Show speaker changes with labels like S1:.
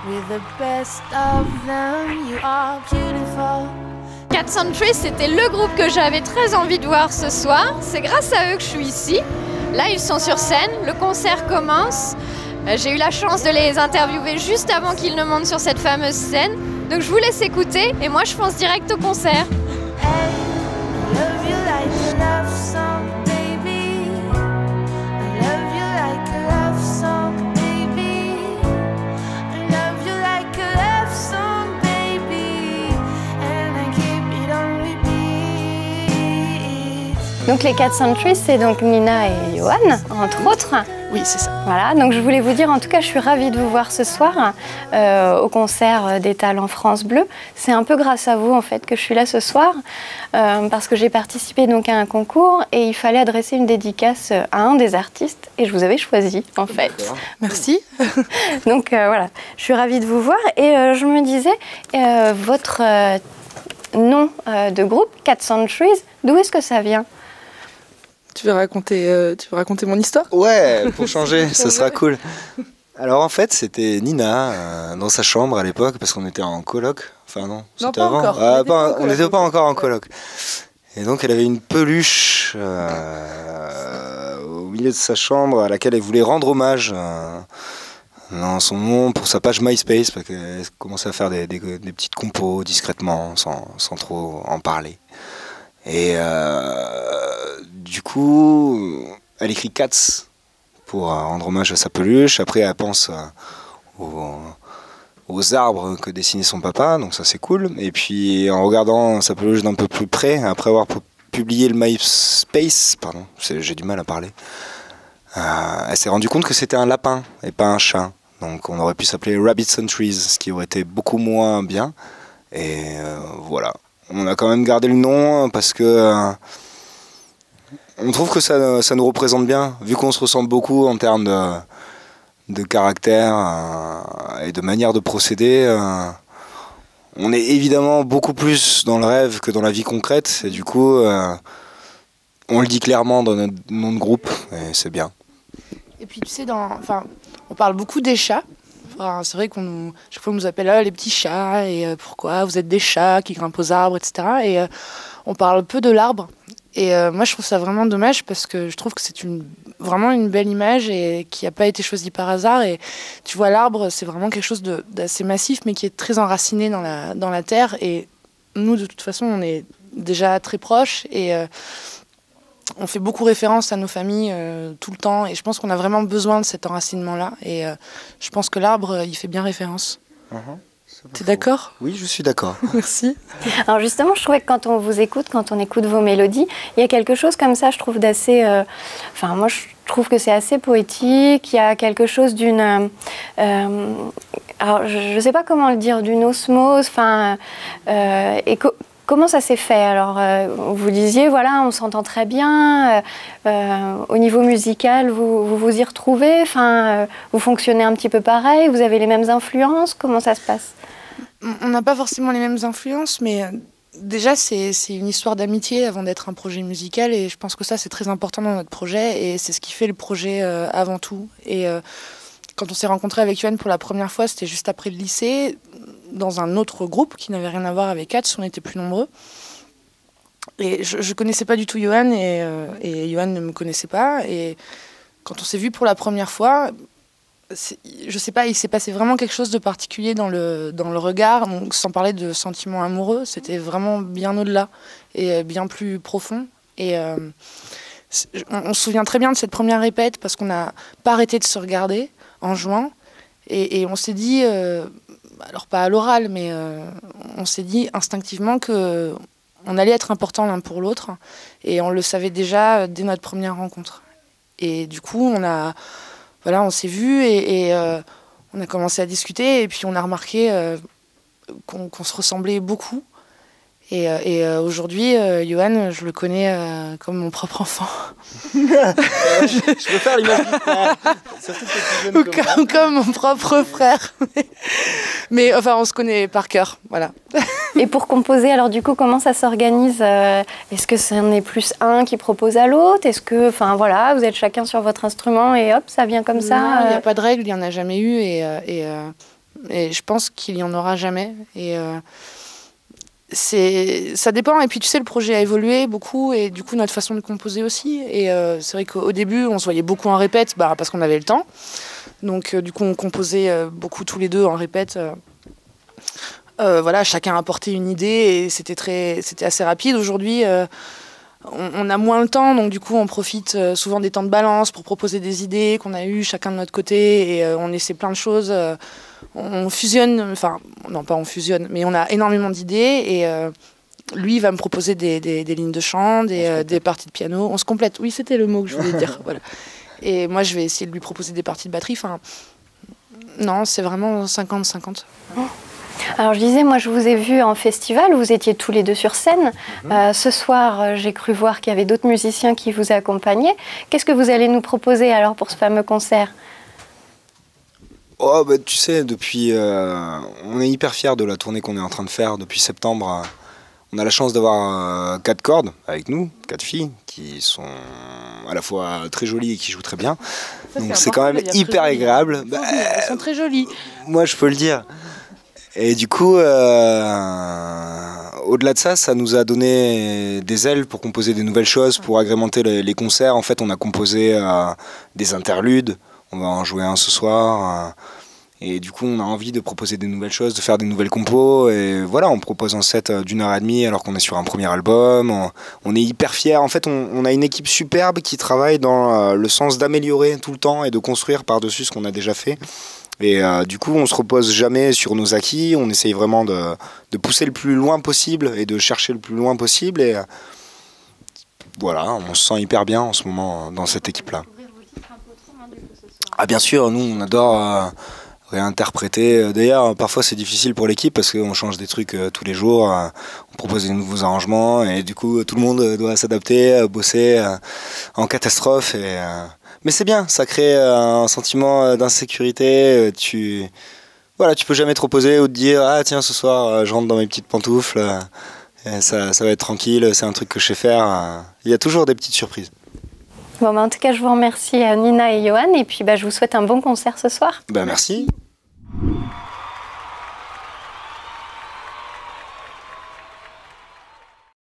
S1: With the best of them, you are beautiful.
S2: Cat Century, c'était le groupe que j'avais très envie de voir ce soir. C'est grâce à eux que je suis ici. Là, ils sont sur scène, le concert commence. J'ai eu la chance de les interviewer juste avant qu'ils ne montent sur cette fameuse scène. Donc je vous laisse écouter et moi je fonce direct au concert.
S3: Donc les Cat Century, c'est donc Nina et Johan, entre autres.
S4: Oui, c'est ça.
S3: Voilà, donc je voulais vous dire, en tout cas, je suis ravie de vous voir ce soir au concert des Talents France Bleu. C'est un peu grâce à vous, en fait, que je suis là ce soir, parce que j'ai participé donc à un concours et il fallait adresser une dédicace à un des artistes et je vous avais choisi, en fait.
S4: Merci.
S3: Donc voilà, je suis ravie de vous voir et je me disais, votre nom de groupe, Cat Centuries, d'où est-ce que ça vient ?
S4: Tu veux raconter mon histoire?
S5: Ouais, pour changer, ça sera cool. Alors en fait, c'était Nina dans sa chambre à l'époque, parce qu'on était en coloc. Enfin non, c'était avant.
S4: Encore.
S5: On n'était pas encore en coloc. Et donc elle avait une peluche au milieu de sa chambre à laquelle elle voulait rendre hommage dans son nom pour sa page MySpace, parce qu'elle commençait à faire des petites compos discrètement, sans trop en parler. Et du coup, elle écrit Cats pour rendre hommage à sa peluche. Après, elle pense aux arbres que dessinait son papa, donc ça c'est cool. Et puis, en regardant sa peluche d'un peu plus près, après avoir publié le MySpace, pardon, j'ai du mal à parler, elle s'est rendue compte que c'était un lapin et pas un chat. Donc on aurait pu s'appeler Rabbit Centuries, ce qui aurait été beaucoup moins bien. Et voilà. On a quand même gardé le nom parce que on trouve que ça nous représente bien, vu qu'on se ressemble beaucoup en termes de caractère et de manière de procéder. On est évidemment beaucoup plus dans le rêve que dans la vie concrète, et du coup, on le dit clairement dans notre nom de groupe, et c'est bien.
S4: Et puis tu sais, on parle beaucoup des chats. Enfin, c'est vrai chaque fois on nous appelle les petits chats, et pourquoi vous êtes des chats qui grimpent aux arbres, etc. Et on parle peu de l'arbre. Et moi je trouve ça vraiment dommage parce que je trouve que c'est vraiment une belle image et qui n'a pas été choisie par hasard. Et tu vois, l'arbre, c'est vraiment quelque chose d'assez massif mais qui est très enraciné dans la terre. Et nous, de toute façon, on est déjà très proches et on fait beaucoup référence à nos familles tout le temps. Et je pense qu'on a vraiment besoin de cet enracinement-là. Et je pense que l'arbre, il fait bien référence. T'es d'accord?
S5: Oui, je suis d'accord.
S4: Merci.
S3: Alors justement, je trouvais que quand on vous écoute, quand on écoute vos mélodies, il y a quelque chose comme ça, je trouve d'assez... Enfin, moi, je trouve que c'est assez poétique. Il y a quelque chose d'une... alors, je ne sais pas comment le dire, d'une osmose. Enfin, comment ça s'est fait? Alors, vous disiez, voilà, on s'entend très bien. Au niveau musical, vous y retrouvez? Enfin, vous fonctionnez un petit peu pareil? Vous avez les mêmes influences? Comment ça se passe?
S4: On n'a pas forcément les mêmes influences, mais déjà, c'est une histoire d'amitié avant d'être un projet musical. Et je pense que ça, c'est très important dans notre projet. Et c'est ce qui fait le projet avant tout. Et quand on s'est rencontrés avec Yoann pour la première fois, c'était juste après le lycée, dans un autre groupe qui n'avait rien à voir avec Cats, on était plus nombreux. Et je ne connaissais pas du tout Yoann et Yoann ne me connaissait pas. Et quand on s'est vus pour la première fois, je sais pas, il s'est passé vraiment quelque chose de particulier dans le regard, donc sans parler de sentiments amoureux, c'était vraiment bien au-delà et bien plus profond. Et on se souvient très bien de cette première répète parce qu'on n'a pas arrêté de se regarder en jouant et on s'est dit, alors pas à l'oral, mais on s'est dit instinctivement que on allait être important l'un pour l'autre et on le savait déjà dès notre première rencontre. Et du coup, on s'est vus et on a commencé à discuter et puis on a remarqué qu'on se ressemblait beaucoup. Et aujourd'hui, Yoann, je le connais comme mon propre enfant.
S5: Je peux faire l'image du frère. Surtout que t'es plus jeune que moi.
S4: Comme mon propre frère. Mais enfin, on se connaît par cœur, voilà.
S3: Et pour composer, alors du coup, comment ça s'organise? Est-ce que c'en est plus un qui propose à l'autre? Est-ce que, enfin voilà, vous êtes chacun sur votre instrument et hop, ça vient comme ça?
S4: Non, il n'y a pas de règle, il n'y en a jamais eu. Et je pense qu'il n'y en aura jamais. Et ça dépend. Et puis, tu sais, le projet a évolué beaucoup et du coup, notre façon de composer aussi. Et c'est vrai qu'au début, on se voyait beaucoup en répète parce qu'on avait le temps. Donc, du coup, on composait beaucoup tous les deux en répète. Voilà, chacun apportait une idée et c'était assez rapide. Aujourd'hui, on a moins le temps, donc du coup, on profite souvent des temps de balance pour proposer des idées qu'on a eues chacun de notre côté et on essaie plein de choses. On fusionne, enfin, non, pas on fusionne, mais on a énormément d'idées et lui, il va me proposer des lignes de chant, des parties de piano. On se complète. Oui, c'était le mot que je voulais dire. Voilà. Et moi, je vais essayer de lui proposer des parties de batterie. Enfin, non, c'est vraiment 50-50.
S3: Alors je disais, moi je vous ai vu en festival, vous étiez tous les deux sur scène. Ce soir, j'ai cru voir qu'il y avait d'autres musiciens qui vous accompagnaient. Qu'est-ce que vous allez nous proposer alors pour ce fameux concert ?
S5: Oh, tu sais, depuis, on est hyper fiers de la tournée qu'on est en train de faire depuis septembre. On a la chance d'avoir 4 cordes avec nous, 4 filles, qui sont à la fois très jolies et qui jouent très bien.
S4: Ça,
S5: donc c'est quand même hyper agréable.
S4: Elles sont très jolies.
S5: Moi, je peux le dire. Et du coup, au-delà de ça, ça nous a donné des ailes pour composer des nouvelles choses, pour agrémenter les concerts. En fait, on a composé des interludes. On va en jouer un ce soir. Et du coup, on a envie de proposer des nouvelles choses, de faire des nouvelles compos. Et voilà, on propose un set d'1h30 alors qu'on est sur un premier album. On est hyper fiers. En fait, on a une équipe superbe qui travaille dans le sens d'améliorer tout le temps et de construire par-dessus ce qu'on a déjà fait. Et du coup, on se repose jamais sur nos acquis. On essaye vraiment de pousser le plus loin possible et de chercher le plus loin possible. Et voilà, on se sent hyper bien en ce moment dans cette équipe-là. Ah bien sûr, nous on adore réinterpréter. D'ailleurs, parfois c'est difficile pour l'équipe parce qu'on change des trucs tous les jours. On propose des nouveaux arrangements et du coup tout le monde doit s'adapter, bosser en catastrophe. Mais c'est bien, ça crée un sentiment d'insécurité. Tu peux jamais te reposer ou te dire ah tiens ce soir je rentre dans mes petites pantoufles. Et ça va être tranquille, c'est un truc que je sais faire. Il y a toujours des petites surprises.
S3: Bon, en tout cas, je vous remercie Nina et Johan et puis je vous souhaite un bon concert ce soir.
S5: Merci.